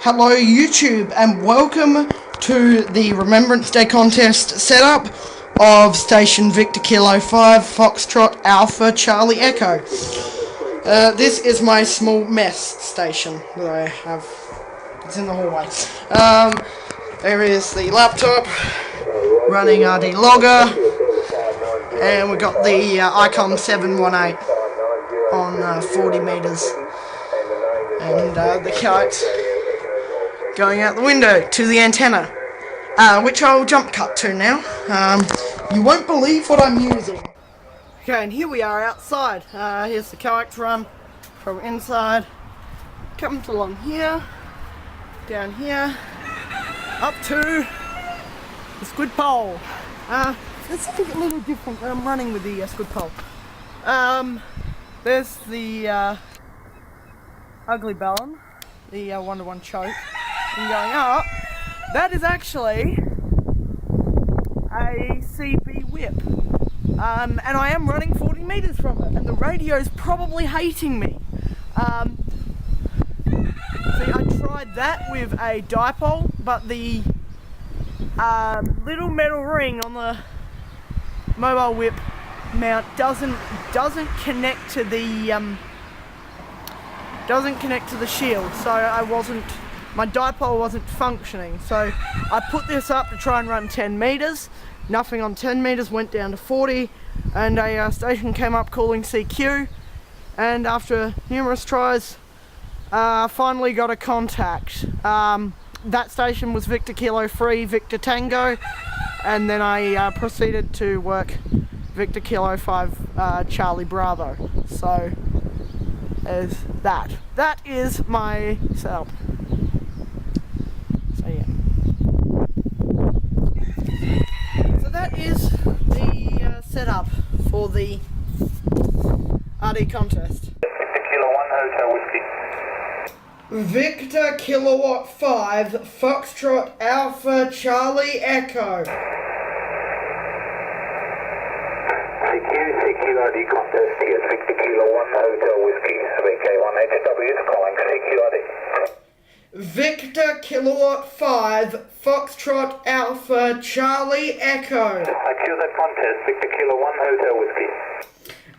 Hello YouTube and welcome to the Remembrance Day contest setup of Station Victor Kilo 5 Foxtrot Alpha Charlie Echo. This is my small mess station that I have. It's in the hallway. There is the laptop running RD logger, and we've got the ICOM 718 on 40 meters, and the kite going out the window to the antenna, which I'll jump cut to now. You won't believe what I'm using. Okay, and here we are outside. Here's the kite run from inside. Comes along here, down here, up to the squid pole. It's something a little different when I'm running with the squid pole. There's the ugly ballon, the 1-to-1 choke. And going up, that is actually a CB whip, and I am running 40 meters from it, and the radio's probably hating me. See, I tried that with a dipole, but the little metal ring on the mobile whip mount doesn't connect to the shield, so my dipole wasn't functioning. So I put this up to try and run 10 meters. Nothing on 10 meters, went down to 40, and a station came up calling CQ, and after numerous tries, finally got a contact. That station was Victor Kilo 3, Victor Tango, and then I proceeded to work Victor Kilo 5, Charlie Bravo. So there's that. That is my setup. So yeah. So that is the setup for the RD contest. Victor Kilo 1 Hotel Whiskey. Victor Kilowatt 5 Foxtrot Alpha Charlie Echo. CQ RD contest. Yes, Victor Kilo 1 Hotel Whiskey. VK5FACE is calling CQ RD. Victor Kilowatt 5 Foxtrot Alpha Charlie Echo. I choose that contest. Victor Kilo 1 Hotel Whiskey.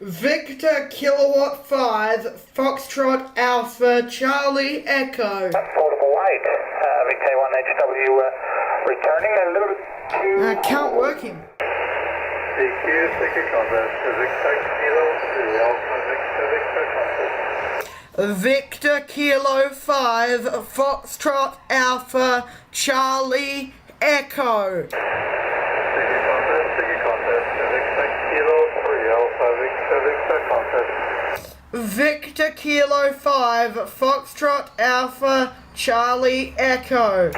Victor Kilowatt 5 Foxtrot Alpha Charlie Echo. Portable weight. VK1HW returning a little bit too... Can't work him. CQ contest. Victor Kilo 3 Alpha Victor contest. Victor Kilo 5 Foxtrot Alpha Charlie Echo. Victor Kilo 5 Foxtrot Alpha Charlie Echo.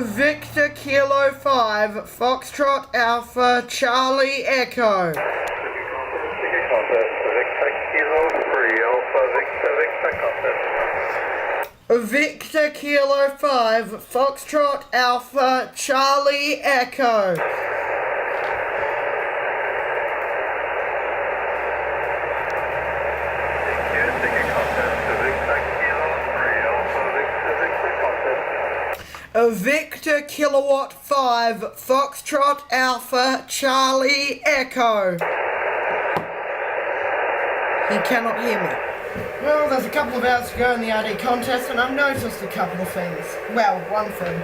Victor Kilo 5 Foxtrot Alpha Charlie Echo. Victor Kilo 5 Foxtrot Alpha Charlie Echo. Victor Kilowatt 5 Foxtrot Alpha Charlie Echo. He cannot hear me. Well, there's a couple of hours to go in the RD contest, and I've noticed a couple of things. Well, one thing.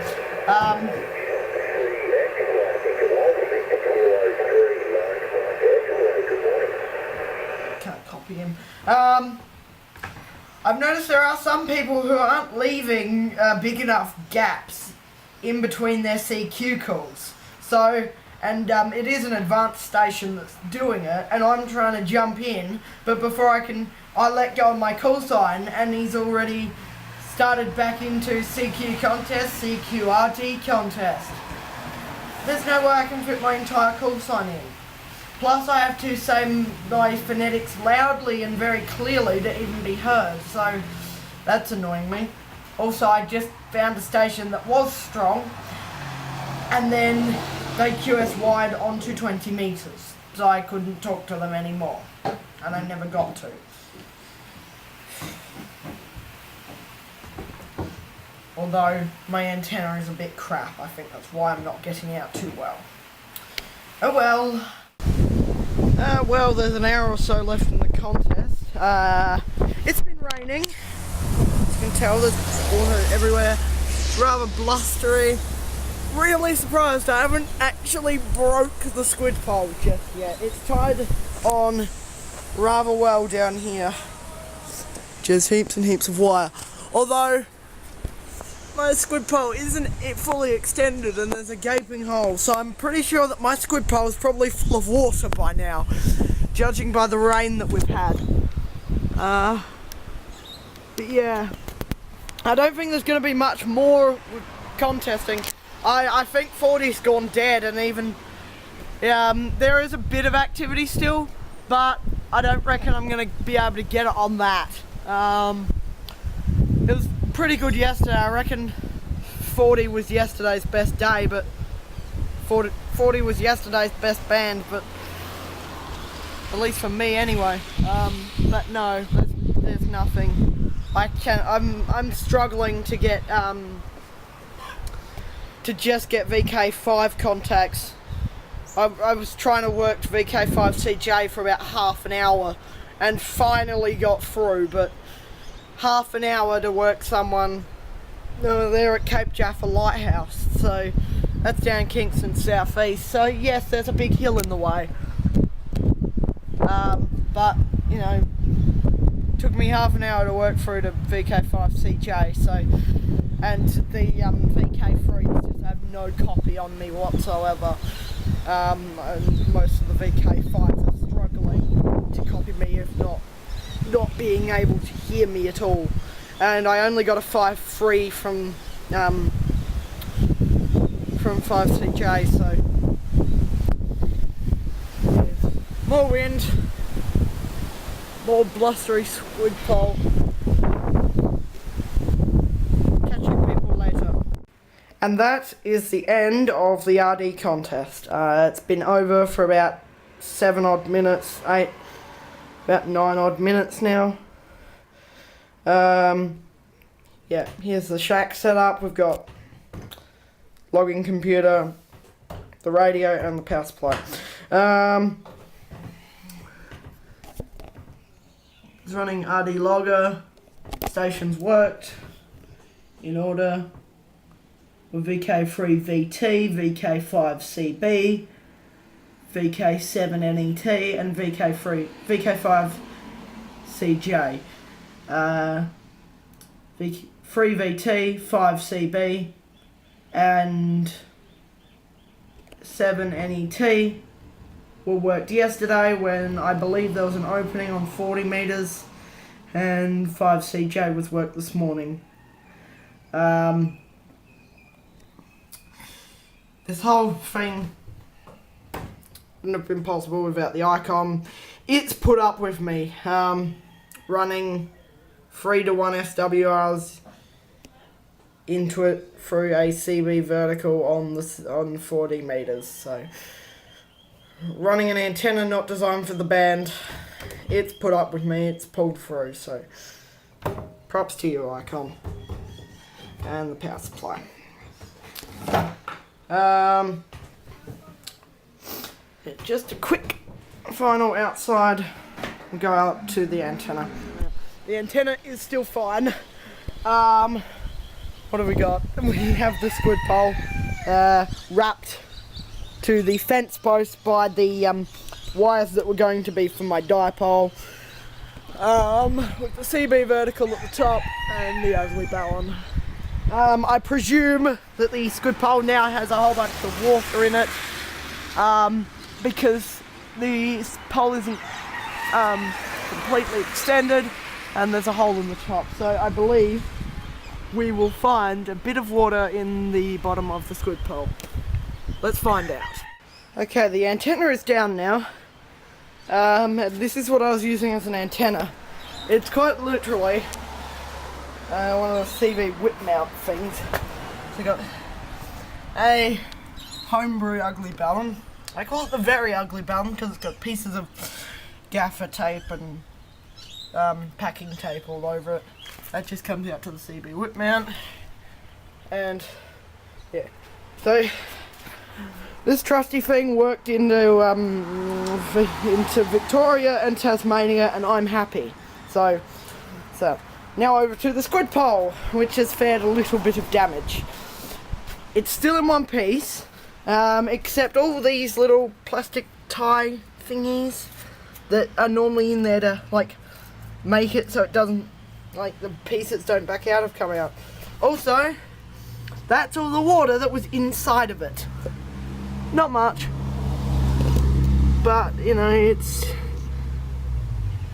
Can't copy him. I've noticed there are some people who aren't leaving big enough gaps in between their CQ calls. So, and it is an advanced station that's doing it, and I'm trying to jump in, but before I let go of my call sign, and he's already started back into CQ contest, CQRT contest. There's no way I can fit my entire call sign in. Plus I have to say my phonetics loudly and very clearly to even be heard, so that's annoying me. Also, I just found a station that was strong, and then they QS-wide onto 20 metres, so I couldn't talk to them anymore, and I never got to. Although my antenna is a bit crap, I think that's why I'm not getting out too well. Oh well. Well, there's an hour or so left in the contest. It's been raining. As you can tell, there's water everywhere. Rather blustery. Really surprised I haven't actually broke the squid pole just yet. It's tied on rather well down here. Just heaps and heaps of wire. Although my squid pole isn't fully extended and there's a gaping hole, so I'm pretty sure that my squid pole is probably full of water by now, judging by the rain that we've had. But yeah, I don't think there's going to be much more contesting. I think 40's gone dead, and even there is a bit of activity still, but I don't reckon I'm going to be able to get it on that. It was pretty good yesterday. I reckon 40 was yesterday's best day, but 40 was yesterday's best band, but at least for me anyway. But no, there's nothing. I'm struggling to get to just get VK5 contacts. I was trying to work VK5CJ for about half an hour and finally got through, but half an hour to work someone there at Cape Jaffa Lighthouse, so that's down Kingston South East, so yes, there's a big hill in the way, but you know, took me half an hour to work through to VK5CJ, so, and the VK3s just have no copy on me whatsoever, and most of the VK5s are struggling to copy me, if not being able to hear me at all. And I only got a 5.3 from 5CJ, so yes. More wind, more blustery squid pole. Catch you people later. And that is the end of the RD contest. It's been over for about 7 odd minutes, about 9 odd minutes now. Yeah, here's the shack setup. We've got logging computer, the radio, and the power supply. It's running RD logger. Stations worked in order with VK3VT, VK5CB, VK7NET, and VK5CJ. 3VT, 5CB, and 7NET were worked yesterday when I believe there was an opening on 40 metres, and 5CJ was worked this morning. This whole thing wouldn't have been possible without the icon. It's put up with me running 3-to-1 SWRs into it through a CB vertical on 40 metres. So running an antenna not designed for the band, it's put up with me, it's pulled through, so props to you, icon. And the power supply. Just a quick final outside and go up to the antenna. The antenna is still fine. What have we got? We have the squid pole wrapped to the fence post by the wires that were going to be for my dipole, with the CB vertical at the top and the overlay ballon. I presume that the squid pole now has a whole bunch of water in it, because the pole isn't completely extended and there's a hole in the top, so I believe we will find a bit of water in the bottom of the squid pole. Let's find out. Okay, the antenna is down now. This is what I was using as an antenna. It's quite literally one of the CV whip mount things. So we got a homebrew ugly balun. I call it the very ugly balun because it's got pieces of gaffer tape and packing tape all over it. That just comes out to the CB whip mount. And yeah, so this trusty thing worked into Victoria and Tasmania, and I'm happy. So now over to the squid pole, which has fared a little bit of damage. It's still in one piece, except all these little plastic tie thingies that are normally in there to like make it so it doesn't, like the pieces don't back out, have come out. Also, that's all the water that was inside of it. Not much, but you know, it's,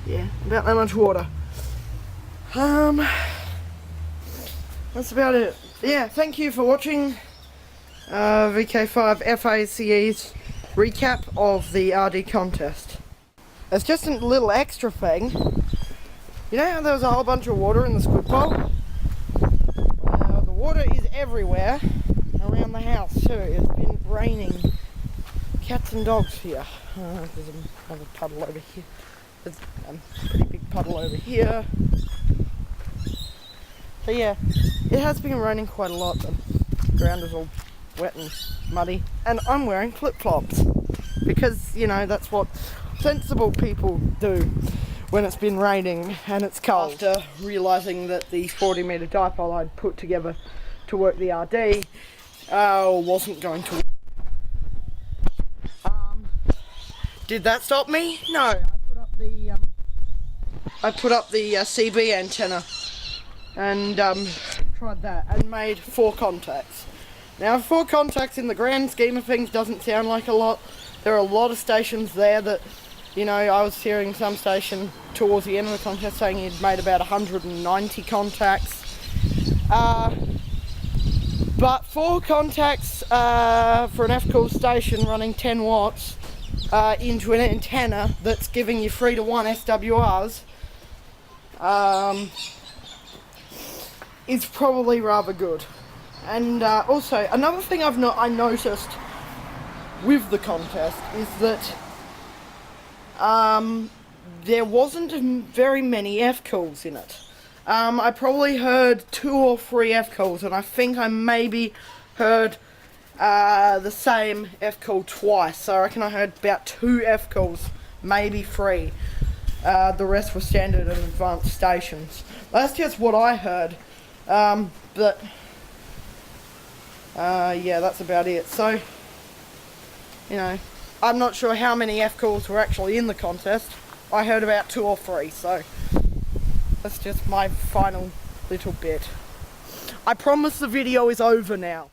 yeah, about that much water. That's about it. Yeah, thank you for watching VK5FACE's recap of the RD contest. It's just a little extra thing. You know how there was a whole bunch of water in the squid pole? The water is everywhere around the house too. It's been raining cats and dogs here. There's another puddle over here. There's a pretty big puddle over here. So yeah, it has been raining quite a lot. The ground is all wet and muddy, and I'm wearing flip-flops because, you know, that's what sensible people do when it's been raining and it's cold. After realising that the 40 metre dipole I'd put together to work the RD wasn't going to work. Did that stop me? No, I put up the CB antenna and tried that and made 4 contacts. Now 4 contacts in the grand scheme of things doesn't sound like a lot. There are a lot of stations there that, you know, I was hearing some station towards the end of the contest saying he'd made about 190 contacts. But 4 contacts for an F-Cool station running 10 watts into an antenna that's giving you 3-to-1 SWRs is probably rather good. And also, another thing I noticed with the contest is that there wasn't very many F-Cools in it. I probably heard 2 or 3 F-Cools, and I think I maybe heard the same F-Cool twice. So I reckon I heard about 2 F-Calls, maybe 3. The rest were standard and advanced stations. That's just what I heard. But yeah, that's about it. So, you know, I'm not sure how many F-Calls were actually in the contest. I heard about 2 or 3, so that's just my final little bit. I promise the video is over now.